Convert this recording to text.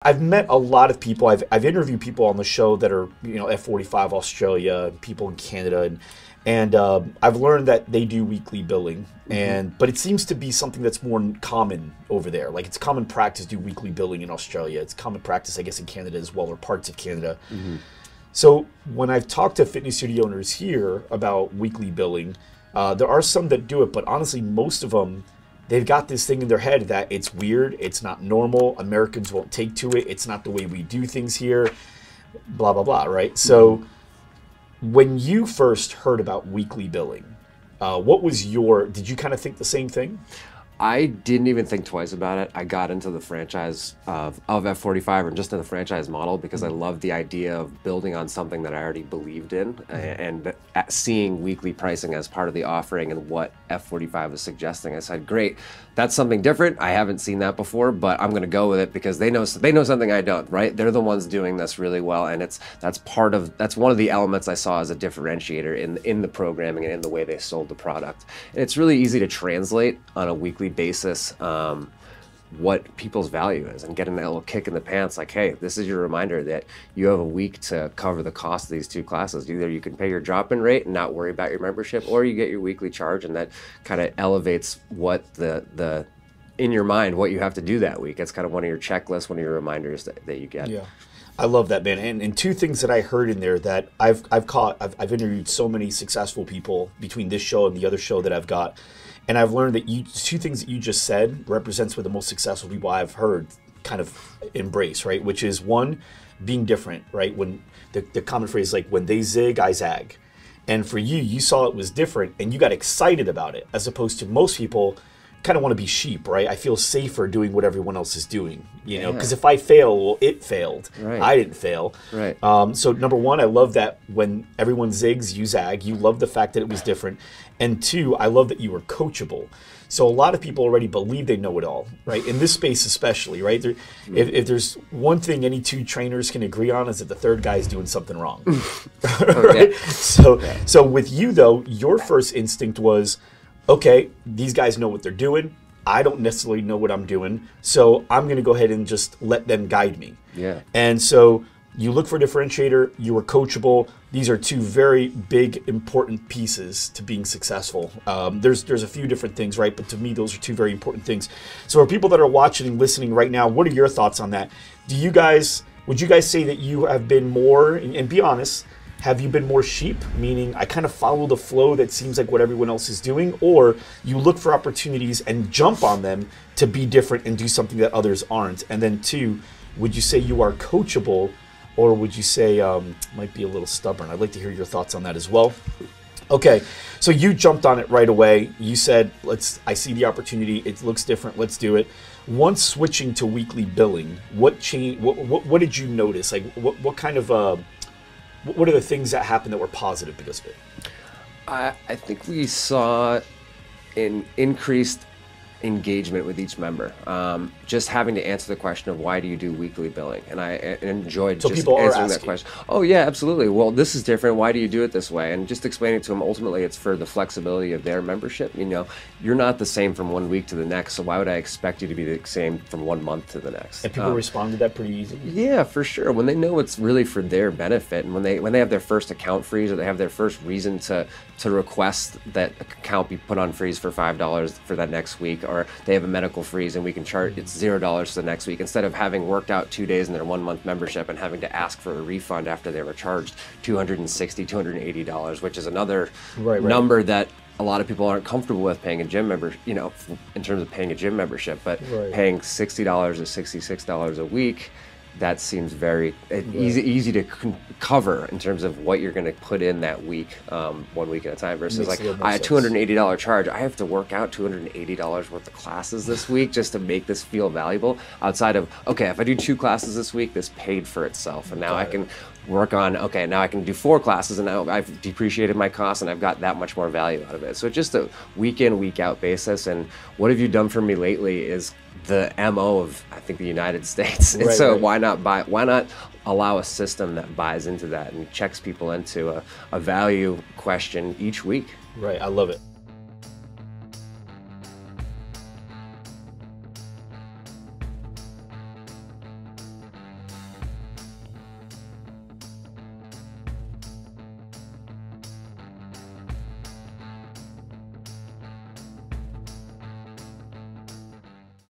I've met a lot of people. I've interviewed people on the show that are, F45 Australia, people in Canada, and I've learned that they do weekly billing. But it seems to be something that's more common over there. Like, it's common practice to do weekly billing in Australia. It's common practice, I guess, in Canada as well, or parts of Canada. So when I've talked to fitness studio owners here about weekly billing, there are some that do it, but honestly, most of them, they've got this thing in their head that it's weird, it's not normal, Americans won't take to it, it's not the way we do things here, blah, blah, blah, right? So when you first heard about weekly billing, did you kind of think the same thing? I didn't even think twice about it. I got into the franchise of F45 and just in the franchise model because I loved the idea of building on something that I already believed in and seeing weekly pricing as part of the offering and what F45 was suggesting. I said, great, that's something different. I haven't seen that before, but I'm going to go with it because they know something I don't, right? They're the ones doing this really well, and that's one of the elements I saw as a differentiator in the programming and in the way they sold the product. And it's really easy to translate on a weekly basis what people's value is, and getting that little kick in the pants like, hey, this is your reminder that you have a week to cover the cost of these two classes. Either you can pay your drop-in rate and not worry about your membership, or you get your weekly charge, and that kind of elevates what the in your mind what you have to do that week. It's kind of one of your checklists, one of your reminders that you get. Yeah, I love that, man. And two things that I heard in there that I've interviewed so many successful people between this show and the other show that I've got. And I've learned that two things that you just said represents what the most successful people I've heard kind of embrace, right? Which is, one, being different, right? When the common phrase is like, when they zig, I zag. And for you, you saw it was different and you got excited about it, as opposed to most people kind of want to be sheep, right? I feel safer doing what everyone else is doing, you know, because if I fail, well, it failed. Right. I didn't fail. Right. So number one, I love that when everyone zigs, you zag. You love the fact that it was different. And two, I love that you were coachable. So a lot of people already believe they know it all, right? In this space especially, right? If there's one thing any two trainers can agree on, is that the third guy is doing something wrong. Right? So with you though, your first instinct was, okay, these guys know what they're doing. I don't necessarily know what I'm doing, so I'm going to go ahead and just let them guide me. Yeah. And so you look for a differentiator, you were coachable. These are two very big, important pieces to being successful. There's a few different things, right? But to me, those are two very important things. So for people that are watching and listening right now, what are your thoughts on that? Would you guys say that you have been more, and be honest, have you been more sheep, meaning I kind of follow the flow that seems like what everyone else is doing, or you look for opportunities and jump on them to be different and do something that others aren't? And then two, would you say you are coachable, or would you say might be a little stubborn? I'd like to hear your thoughts on that as well. Okay, so you jumped on it right away. You said, I see the opportunity, it looks different, let's do it. Once switching to weekly billing, what changed? What did you notice? Like, what kind of what are the things that happened that were positive because of it? I think we saw an increased engagement with each member. Just having to answer the question of why do you do weekly billing, and I enjoyed just answering that question. Oh yeah, absolutely. Well, this is different. Why do you do it this way? And just explaining to them, ultimately, it's for the flexibility of their membership. You know, you're not the same from one week to the next, so why would I expect you to be the same from 1 month to the next? And people respond to that pretty easily. Yeah, for sure. When they know it's really for their benefit, and when they have their first account freeze, or they have their first reason to request that account be put on freeze for $5 for that next week, or they have a medical freeze and we can charge it's $0 for the next week, instead of having worked out 2 days in their 1 month membership and having to ask for a refund after they were charged $260, $280, which is another number that a lot of people aren't comfortable with paying a gym member, you know, in terms of paying a gym membership, but paying $60 or $66 a week, that seems very easy to cover in terms of what you're going to put in that week, 1 week at a time, versus like, I had $280 charge. I have to work out $280 worth of classes this week just to make this feel valuable, outside of, okay, if I do 2 classes this week, this paid for itself. And now I can work on, okay, now I can do 4 classes, and now I've depreciated my costs and I've got that much more value out of it. So it's just a week in, week out basis. And what have you done for me lately is the MO of, I think, the United States. And so why not allow a system that buys into that and checks people into a value question each week? Right, I love it.